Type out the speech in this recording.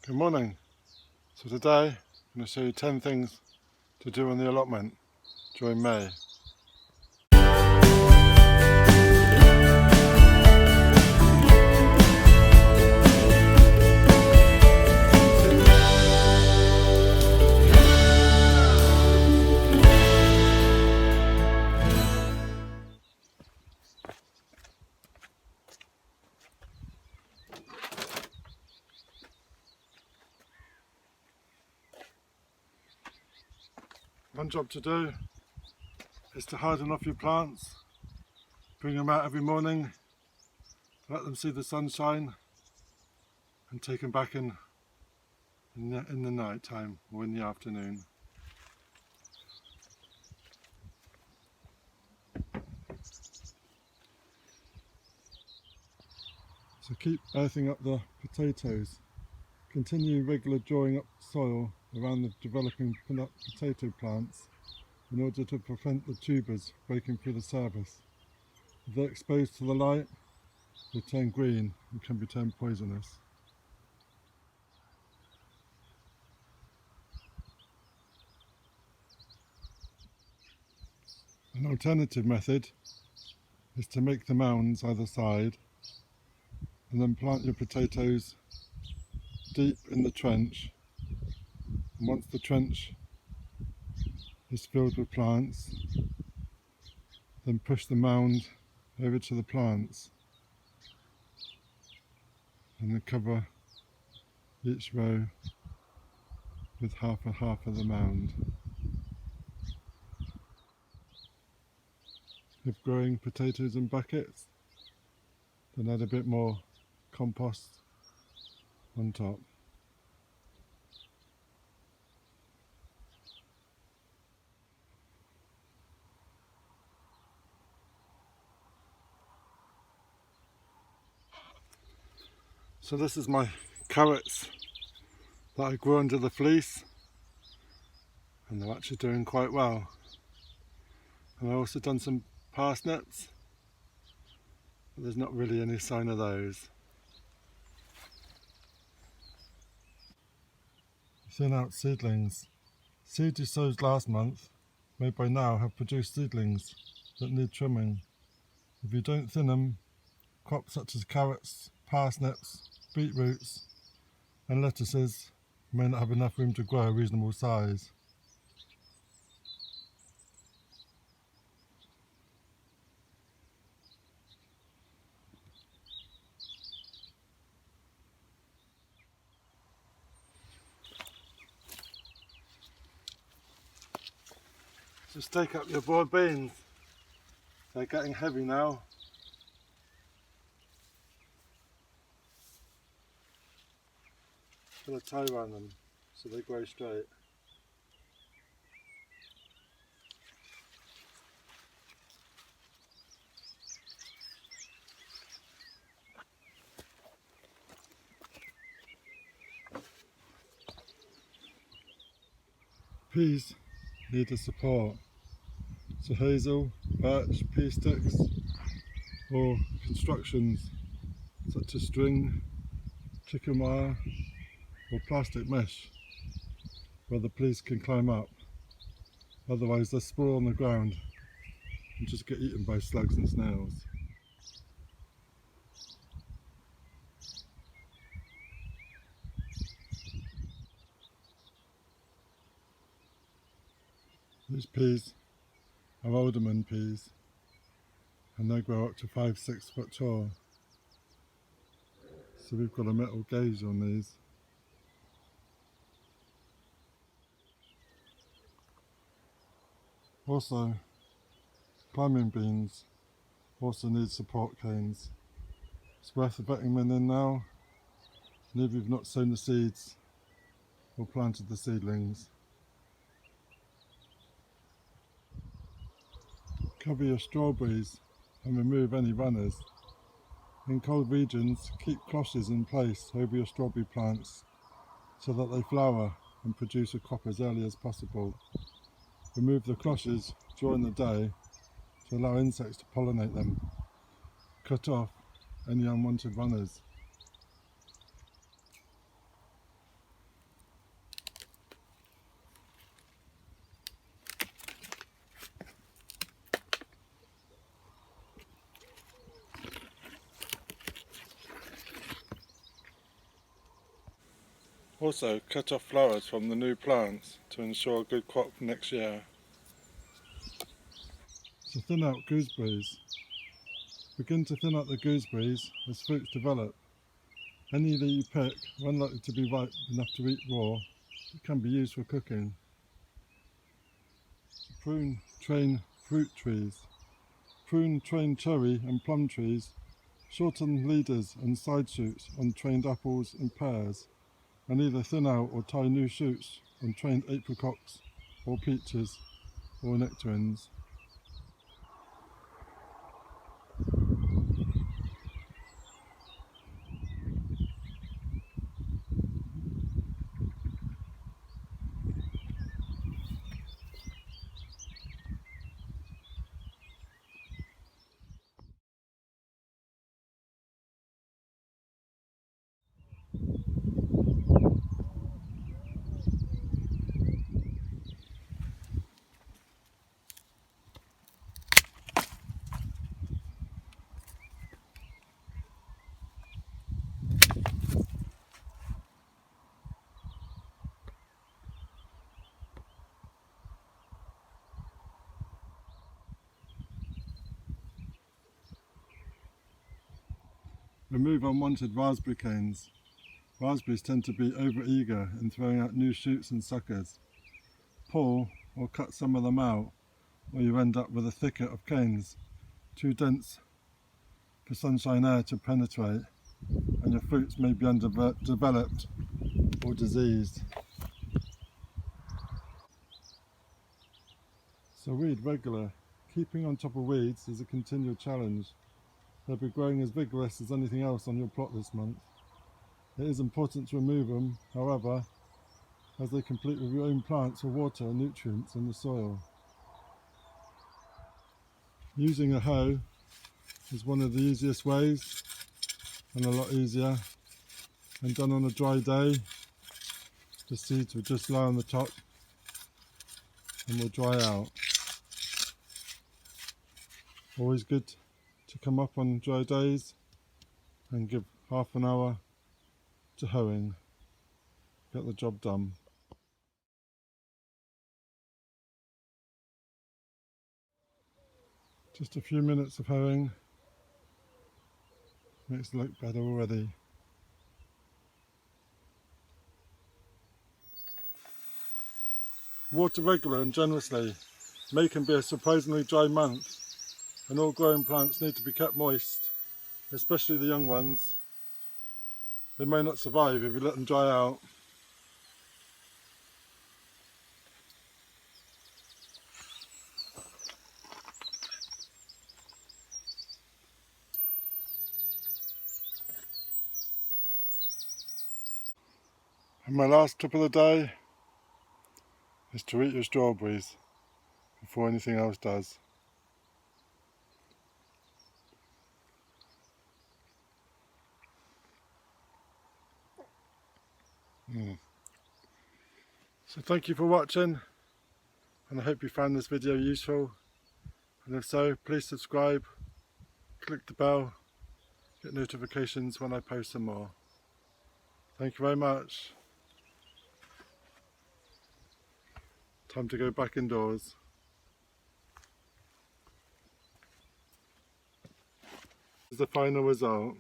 Good morning. So today I'm going to show you 10 things to do on the allotment during May. One job to do is to harden off your plants, bring them out every morning, let them see the sunshine and take them back in the night time or in the afternoon. So keep earthing up the potatoes. Continue regular drawing up soil around the developing potato plants in order to prevent the tubers breaking through the surface. If they're exposed to the light, they turn green and can be turned poisonous. An alternative method is to make the mounds either side and then plant your potatoes deep in the trench, and once the trench is filled with plants, then push the mound over to the plants and then cover each row with half of the mound. If growing potatoes in buckets, then add a bit more compost on top. So this is my carrots that I grew under the fleece, and they're actually doing quite well. And I've also done some parsnips, but there's not really any sign of those. Thin out seedlings. Seeds you sowed last month may by now have produced seedlings that need trimming. If you don't thin them, crops such as carrots, parsnips, beetroots and lettuces may not have enough room to grow a reasonable size. So stake up your broad beans. They're getting heavy now. Put a tie around them so they grow straight. Peas need a support. So hazel, birch, pea sticks or constructions such as string, chicken wire or plastic mesh where the peas can climb up. Otherwise they'll sprawl on the ground and just get eaten by slugs and snails. These peas are Allotment peas, and they grow up to 5-6 foot tall. So we've got a metal gauge on these. Also, climbing beans also need support canes. It's worth vetting them in now, and if you've not sown the seeds or planted the seedlings. Cover your strawberries and remove any runners. In cold regions, keep cloches in place over your strawberry plants so that they flower and produce a crop as early as possible. Remove the cloches during the day to allow insects to pollinate them. Cut off any unwanted runners. Also, cut off flowers from the new plants to ensure a good crop next year. So thin out gooseberries. Begin to thin out the gooseberries as fruits develop. Any that you pick are unlikely to be ripe enough to eat raw. It can be used for cooking. Prune, train fruit trees. Prune, train cherry and plum trees. Shorten leaders and side shoots on trained apples and pears, and either thin out or tie new shoots on trained apricots or peaches or nectarines. Remove unwanted raspberry canes. Raspberries tend to be over-eager in throwing out new shoots and suckers. Pull or cut some of them out, or you end up with a thicket of canes, too dense for sunshine air to penetrate, and your fruits may be underdeveloped or diseased. So weed regular. Keeping on top of weeds is a continual challenge. They'll be growing as vigorous as anything else on your plot this month. It is important to remove them, however, as they compete with your own plants for water and nutrients in the soil. Using a hoe is one of the easiest ways and a lot easier, and done on a dry day. The seeds will just lie on the top and will dry out. Always good to come up on dry days and give half an hour to hoeing. Get the job done. Just a few minutes of hoeing makes it look better already. Water regular and generously. May can be a surprisingly dry month, and all growing plants need to be kept moist, especially the young ones. They may not survive if you let them dry out. And my last tip of the day is to eat your strawberries before anything else does. So thank you for watching, and I hope you found this video useful, and if so, please subscribe, click the bell, get notifications when I post some more. Thank you very much. Time to go back indoors. This is the final result.